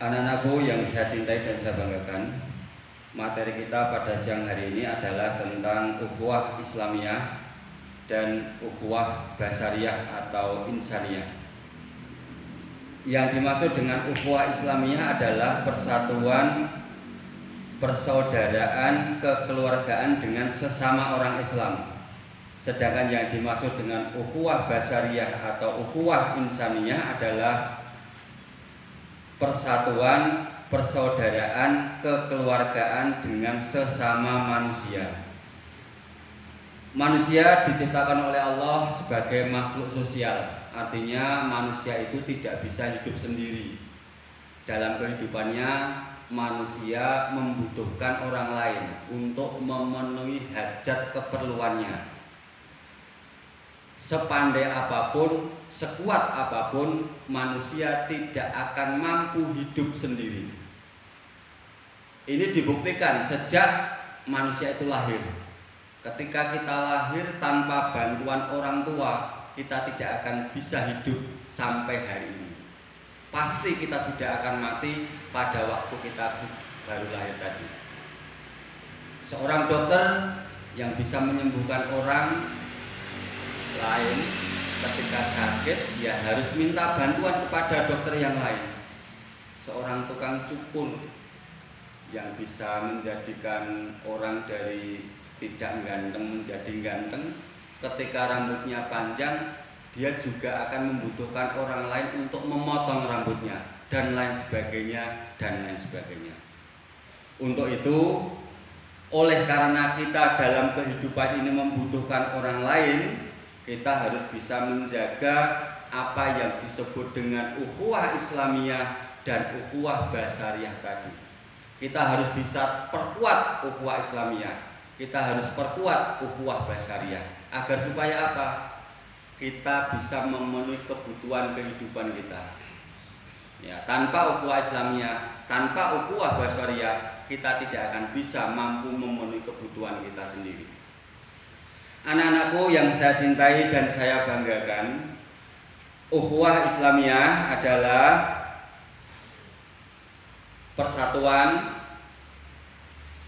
Anak-anakku yang saya cintai dan saya banggakan, materi kita pada siang hari ini adalah tentang ukhuwah Islamiyah dan ukhuwah basariyah atau insaniyah. Yang dimaksud dengan ukhuwah Islamiyah adalah persatuan, persaudaraan, kekeluargaan dengan sesama orang Islam. Sedangkan yang dimaksud dengan ukhuwah basariyah atau ukhuwah insaniyah adalah persatuan, persaudaraan, kekeluargaan dengan sesama manusia. Manusia diciptakan oleh Allah sebagai makhluk sosial. Artinya manusia itu tidak bisa hidup sendiri. Dalam kehidupannya, manusia membutuhkan orang lain untuk memenuhi hajat keperluannya. Sepandai apapun, sekuat apapun, manusia tidak akan mampu hidup sendiri. Ini dibuktikan sejak manusia itu lahir. Ketika kita lahir tanpa bantuan orang tua, kita tidak akan bisa hidup sampai hari ini. Pasti kita sudah akan mati pada waktu kita baru lahir tadi. Seorang dokter yang bisa menyembuhkan orang lain ketika sakit, ya harus minta bantuan kepada dokter yang lain. Seorang tukang cukur yang bisa menjadikan orang dari tidak ganteng menjadi ganteng, ketika rambutnya panjang, dia juga akan membutuhkan orang lain untuk memotong rambutnya dan lain sebagainya dan lain sebagainya. Untuk itu, oleh karena kita dalam kehidupan ini membutuhkan orang lain, kita harus bisa menjaga apa yang disebut dengan ukhuwah Islamiyah dan ukhuwah basariyah tadi. Kita harus bisa perkuat ukhuwah Islamiyah, kita harus perkuat ukhuwah basariyah, agar supaya apa? Kita bisa memenuhi kebutuhan kehidupan kita. Ya, tanpa ukhuwah Islamiyah, tanpa ukhuwah basariyah, kita tidak akan bisa mampu memenuhi kebutuhan kita sendiri. Anak-anakku yang saya cintai dan saya banggakan, ukhuwah Islamiyah adalah persatuan,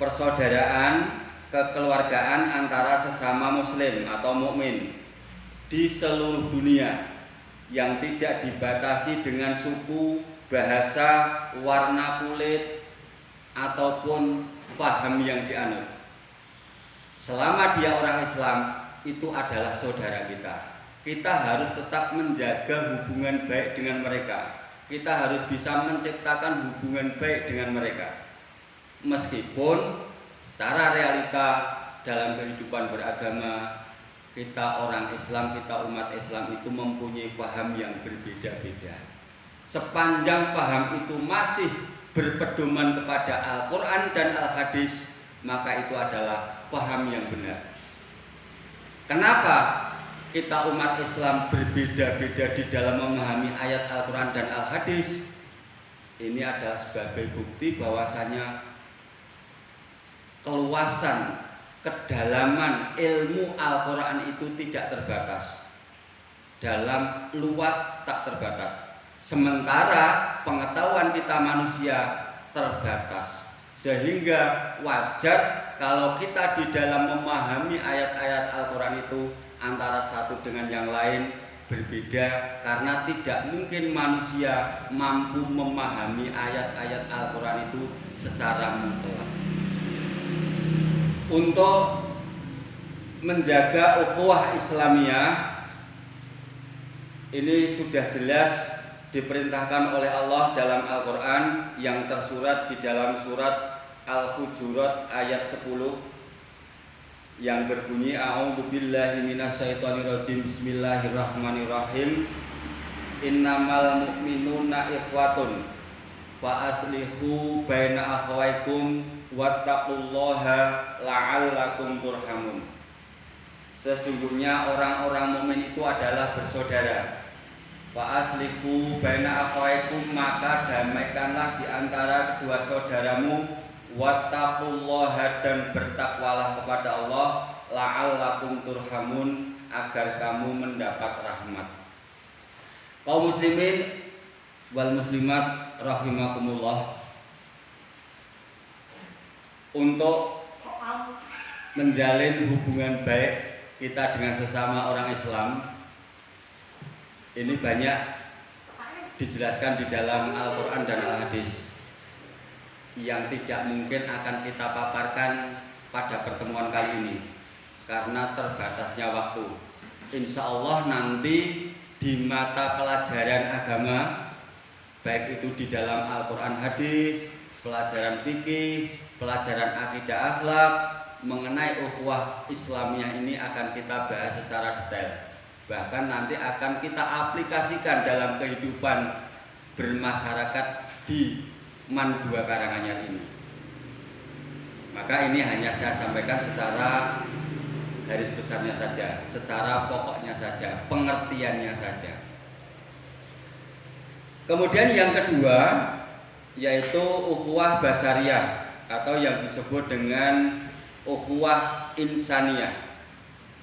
persaudaraan, kekeluargaan antara sesama muslim atau mukmin di seluruh dunia yang tidak dibatasi dengan suku, bahasa, warna kulit ataupun paham yang dianut. Selama dia orang Islam, itu adalah saudara kita. Kita harus tetap menjaga hubungan baik dengan mereka. Kita harus bisa menciptakan hubungan baik dengan mereka. Meskipun secara realita dalam kehidupan beragama, kita orang Islam, kita umat Islam itu mempunyai paham yang berbeda-beda. Sepanjang paham itu masih berpedoman kepada Al-Quran dan Al-Hadis, maka itu adalah paham yang benar. Kenapa kita umat Islam berbeda-beda di dalam memahami ayat Al-Quran dan Al-Hadis? Ini adalah sebagai bukti bahwasanya keluasan, kedalaman ilmu Al-Quran itu tidak terbatas. Dalam luas tak terbatas. Sementara pengetahuan kita manusia terbatas. Sehingga wajar kalau kita di dalam memahami ayat-ayat Al-Quran itu antara satu dengan yang lain berbeda, karena tidak mungkin manusia mampu memahami ayat-ayat Al-Quran itu secara mutlak. Untuk menjaga ukhuwah Islamiyah ini sudah jelas diperintahkan oleh Allah dalam Al-Quran yang tersurat di dalam surat Al-Hujurat ayat 10 yang berbunyi A'udzubillahi minasyaitonirrajim, bismillahirrahmanirrahim, innamal mu'minuna ikhwatun fa aslihu baina akhawaikum wattaqullaha la'allakum turhamun. Sesungguhnya orang-orang mukmin itu adalah bersaudara. Fa aslihu baina akhawaikum, maka damaikanlah di antara kedua saudaramu. Wattaqullaha, dan bertakwalah kepada Allah, la'allakum turhamun, agar kamu mendapat rahmat. Kaum muslimin wal muslimat rahimakumullah, untuk menjalin hubungan baik kita dengan sesama orang Islam ini banyak dijelaskan di dalam Al-Quran dan Al-Hadis yang tidak mungkin akan kita paparkan pada pertemuan kali ini karena terbatasnya waktu. Insya Allah nanti di mata pelajaran agama, baik itu di dalam Al-Quran Hadis, pelajaran fikih, pelajaran akidah akhlak, mengenai ukhuwah Islamiyah ini akan kita bahas secara detail. Bahkan nanti akan kita aplikasikan dalam kehidupan bermasyarakat di MAN 2 Karanganyar ini. Maka ini hanya saya sampaikan secara garis besarnya saja, secara pokoknya saja, pengertiannya saja. Kemudian yang kedua yaitu ukhuwah basariyah atau yang disebut dengan ukhuwah insaniyah,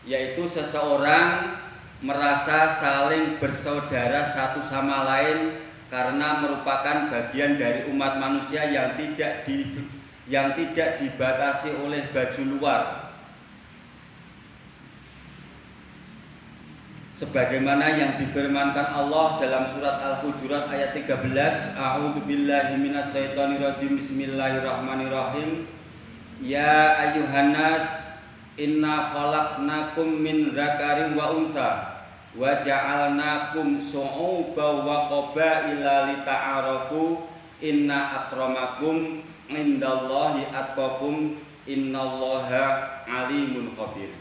yaitu seseorang merasa saling bersaudara satu sama lain karena merupakan bagian dari umat manusia yang tidak dibatasi oleh baju luar. Sebagaimana yang difirmankan Allah dalam surat Al-Hujurat ayat 13, A'udzubillahi minasyaitonirrajim, bismillahirrahmanirrahim. Ya ayyuhannas, inna khalaqnakum min dzakarin wa untha wa ja'alnakum syu'uban wa qabaila lita'arafu inna akramakum indallahi atqakum innallaha alimun khabir.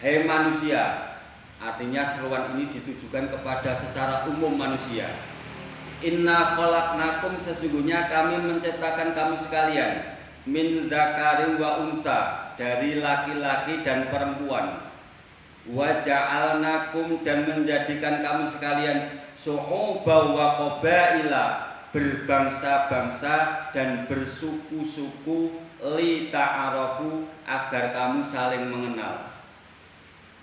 Hai manusia, artinya seruan ini ditujukan kepada secara umum manusia. Inna khalaqnakum, sesungguhnya kami menciptakan kamu sekalian, min dzakarin wa untha, dari laki-laki dan perempuan. Wa ja'alnakum, dan menjadikan kamu sekalian, syu'uban wa qabaila, berbangsa-bangsa dan bersuku-suku, li ta'arafu, agar kamu saling mengenal.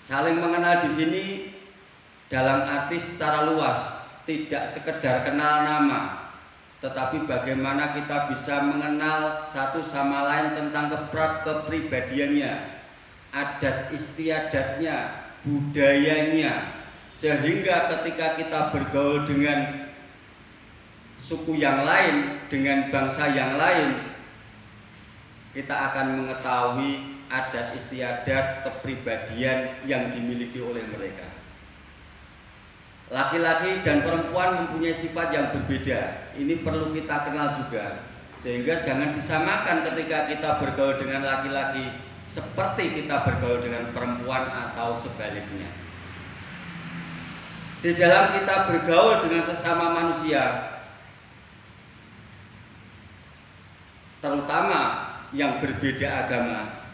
Saling mengenal di sini dalam arti secara luas, tidak sekedar kenal nama, tetapi bagaimana kita bisa mengenal satu sama lain tentang kepribadiannya, adat istiadatnya, budayanya, sehingga ketika kita bergaul dengan suku yang lain, dengan bangsa yang lain, kita akan mengetahui adat istiadat, kepribadian yang dimiliki oleh mereka. Laki-laki dan perempuan mempunyai sifat yang berbeda. Ini perlu kita kenal juga, sehingga jangan disamakan ketika kita bergaul dengan laki-laki seperti kita bergaul dengan perempuan atau sebaliknya. Di dalam kita bergaul dengan sesama manusia, terutama yang berbeda agama,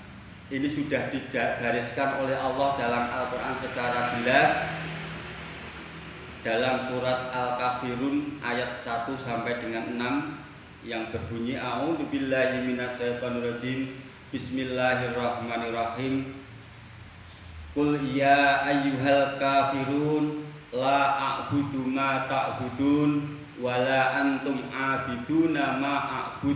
ini sudah digariskan oleh Allah dalam Al-Quran secara jelas dalam surat Al-Kafirun ayat 1 sampai dengan 6 yang berbunyi, A'udzubillahi minasyaitonirrajim, bismillahirrahmanirrahim. Qul ya ayyuhal kafirun la a'budu ma ta'budun wala antum abiduna ma a'bud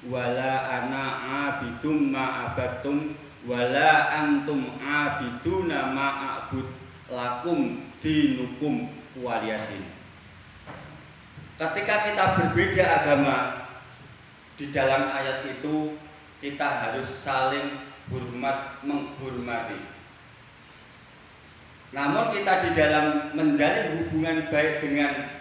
wala ana abidum ma abattum wala antum abiduna ma a'bud lakum dinukum waliyadin. Ketika kita berbeda agama, di dalam ayat itu kita harus saling menghormati. Namun kita di dalam menjalin hubungan baik dengan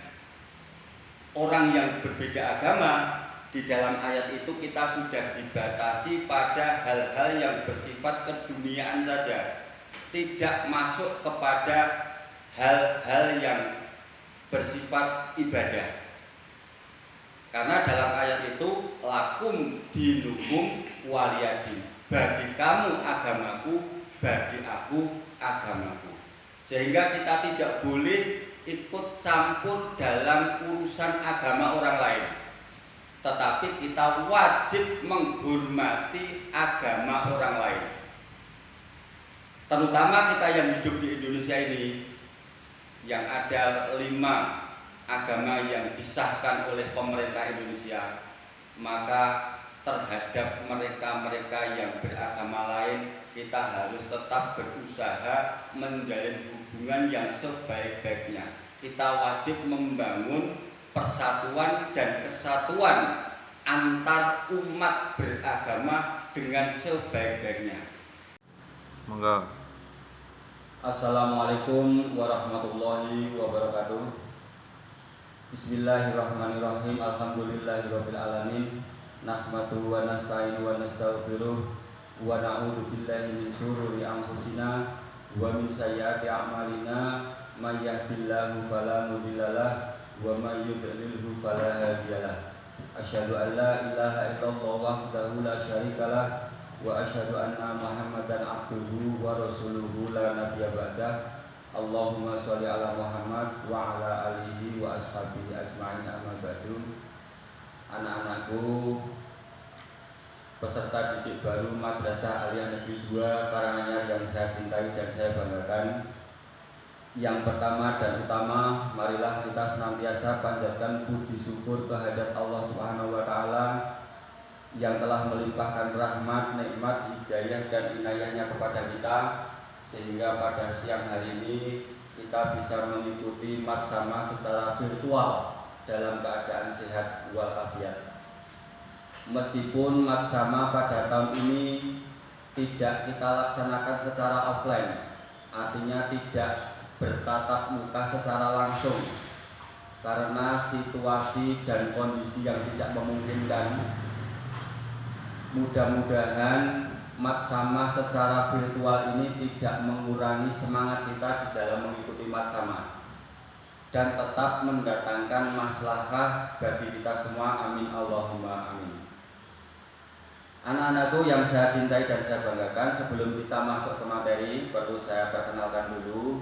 orang yang berbeda agama, di dalam ayat itu kita sudah dibatasi pada hal-hal yang bersifat keduniaan saja, tidak masuk kepada hal-hal yang bersifat ibadah. Karena dalam ayat itu lakum dinukum waliyadin, bagi kamu agamaku, bagi aku agamaku. Sehingga kita tidak boleh ikut campur dalam urusan agama orang lain, tetapi kita wajib menghormati agama orang lain. Terutama kita yang hidup di Indonesia ini, yang ada 5 agama yang disahkan oleh pemerintah Indonesia, maka terhadap mereka-mereka yang beragama lain kita harus tetap berusaha menjalin hubungan yang sebaik-baiknya. Kita wajib membangun persatuan dan kesatuan antar umat beragama dengan sebaik-baiknya. Monggo. Assalamualaikum warahmatullahi wabarakatuh. Bismillahirrahmanirrahim. Alhamdulillahirabbil alamin. Nahmaduhu wa nasta'inu wa nastaghfiruh wa na'udzu billahi min syururi anfusina wa min sayyiati a'malina. May yahdihillahu fala mudhillalah wa may yudlilhu fala hadiyalah. Asyhadu an la ilaha illallah wahdahu la syarikalah wa asyhadu anna Muhammadan abduhu wa rasuluhu la nabiyya ba'dah. Allahumma sholli ala Muhammad wa ala alihi wa ashabihi asma'in, amma ba'du. Anak-anakku, peserta didik baru Madrasah Aliyah Negeri 2 Karanganyar yang saya cintai dan saya banggakan. Yang pertama dan utama, marilah kita senantiasa panjatkan puji syukur kehadirat Allah Subhanahu wa taala yang telah melimpahkan rahmat, nikmat, hidayah dan inayahnya kepada kita, sehingga pada siang hari ini kita bisa mengikuti matsama secara virtual dalam keadaan sehat walafiat. Meskipun matsama pada tahun ini tidak kita laksanakan secara offline, artinya tidak bertatap muka secara langsung karena situasi dan kondisi yang tidak memungkinkan. Mudah-mudahan matsama secara virtual ini tidak mengurangi semangat kita di dalam mengikuti matsama dan tetap mendatangkan maslahah bagi kita semua. Amin Allahumma amin. Anak-anakku yang saya cintai dan saya banggakan, sebelum kita masuk ke materi, perlu saya perkenalkan dulu.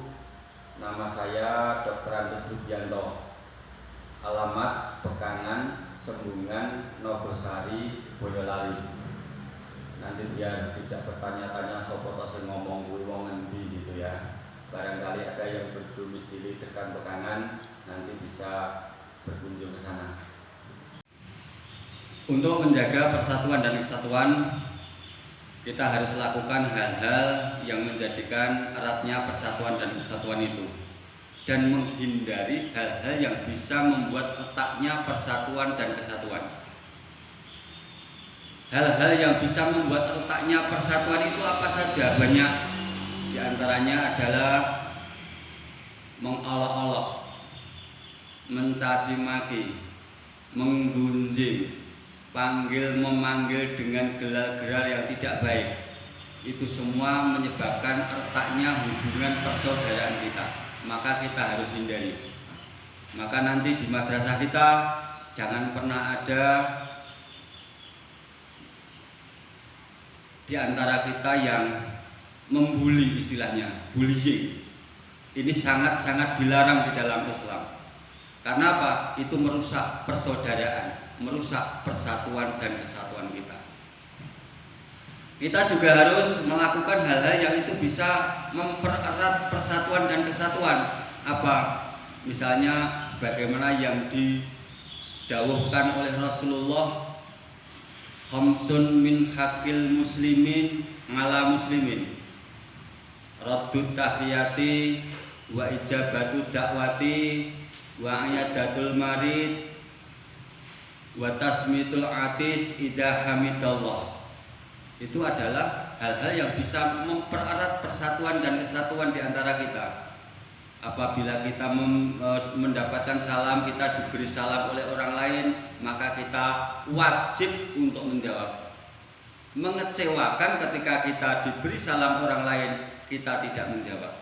Nama saya Dr. Andes Rubianto. Alamat Bekangan, Sembungan, Nogosari, Boyolali. Nanti biar tidak bertanya-tanya sopo sing ngomong kuwi wong endi gitu ya. Barangkali ada yang berdomisili dekat Bekangan, nanti bisa berkunjung ke sana. Untuk menjaga persatuan dan kesatuan, kita harus lakukan hal-hal yang menjadikan eratnya persatuan dan kesatuan itu, dan menghindari hal-hal yang bisa membuat retaknya persatuan dan kesatuan. Hal-hal yang bisa membuat retaknya persatuan itu apa saja? Banyak. Di antaranya adalah mengolok-olok, mencaci maki, menggunjing, panggil memanggil dengan gelar-gelar yang tidak baik. Itu semua menyebabkan retaknya hubungan persaudaraan kita. Maka kita harus hindari. Maka nanti di madrasah kita jangan pernah ada di antara kita yang membuli, istilahnya bullying. Ini sangat-sangat dilarang di dalam Islam. Karena apa? Itu merusak persaudaraan, merusak persatuan dan kesatuan kita. Kita juga harus melakukan hal-hal yang itu bisa mempererat persatuan dan kesatuan. Apa? Misalnya sebagaimana yang didawuhkan oleh Rasulullah, khamsun min hakil muslimin ala muslimin, raddut tahiyati wa ijabatu dakwati wa ayadatul marid wa tasmitul atis idha hamidallah. Itu adalah hal-hal yang bisa mempererat persatuan dan kesatuan di antara kita. Apabila kita mendapatkan salam, kita diberi salam oleh orang lain, maka kita wajib untuk menjawab. Mengecewakan ketika kita diberi salam orang lain, kita tidak menjawab.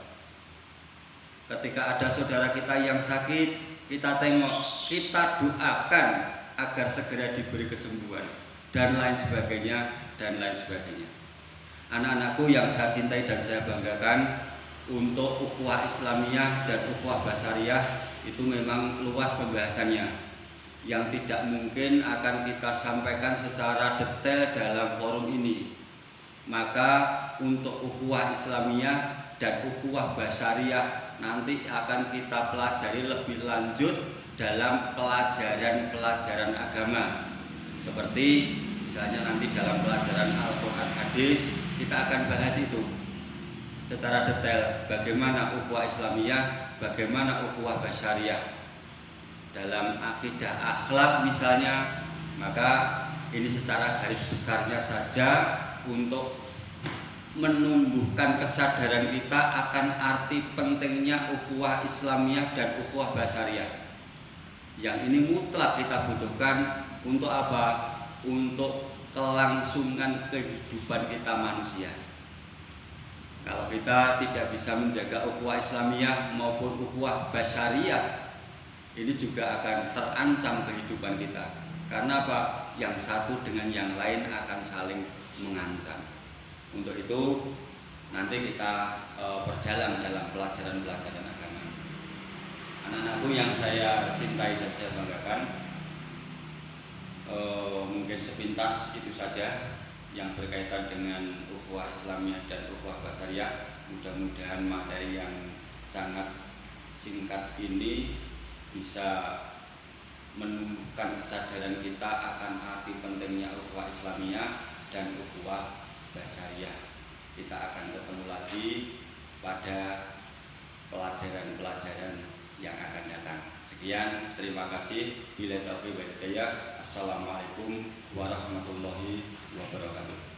Ketika ada saudara kita yang sakit, kita tengok, kita doakan agar segera diberi kesembuhan, dan lain sebagainya, dan lain sebagainya. Anak-anakku yang saya cintai dan saya banggakan, untuk ukhuwah Islamiyah dan ukhuwah Basariyah itu memang luas pembahasannya, yang tidak mungkin akan kita sampaikan secara detail dalam forum ini. Maka untuk ukhuwah Islamiyah dan ukhuwah Basariyah nanti akan kita pelajari lebih lanjut dalam pelajaran-pelajaran agama. Seperti misalnya nanti dalam pelajaran Al-Quran Hadis kita akan bahas itu secara detail, bagaimana ukhuwah Islamiyah, bagaimana ukhuwah basyariah. Dalam akidah akhlak misalnya, maka ini secara garis besarnya saja untuk menumbuhkan kesadaran kita akan arti pentingnya ukhuwah Islamiyah dan ukhuwah basyariah. Yang ini mutlak kita butuhkan untuk apa? Untuk kelangsungan kehidupan kita manusia. Kalau kita tidak bisa menjaga ukhuwah Islamiyah maupun ukhuwah basyariah, ini juga akan terancam kehidupan kita. Karena apa? Yang satu dengan yang lain akan saling mengancam. Untuk itu nanti kita perdalam dalam pelajaran-pelajaran agama. Anak-anakku yang saya cintai dan saya banggakan, mungkin sepintas itu saja yang berkaitan dengan ukhuwah Islamiyah dan ukhuwah basyariah. Mudah-mudahan materi yang sangat singkat ini bisa menumbuhkan kesadaran kita akan arti pentingnya ukhuwah Islamiyah dan ukhuwah basyariah. Kita akan ketemu lagi pada pelajaran-pelajaran yang akan datang. Sekian, terima kasih. Billahi taufiq wal hidayah. Assalamualaikum warahmatullahi wabarakatuh.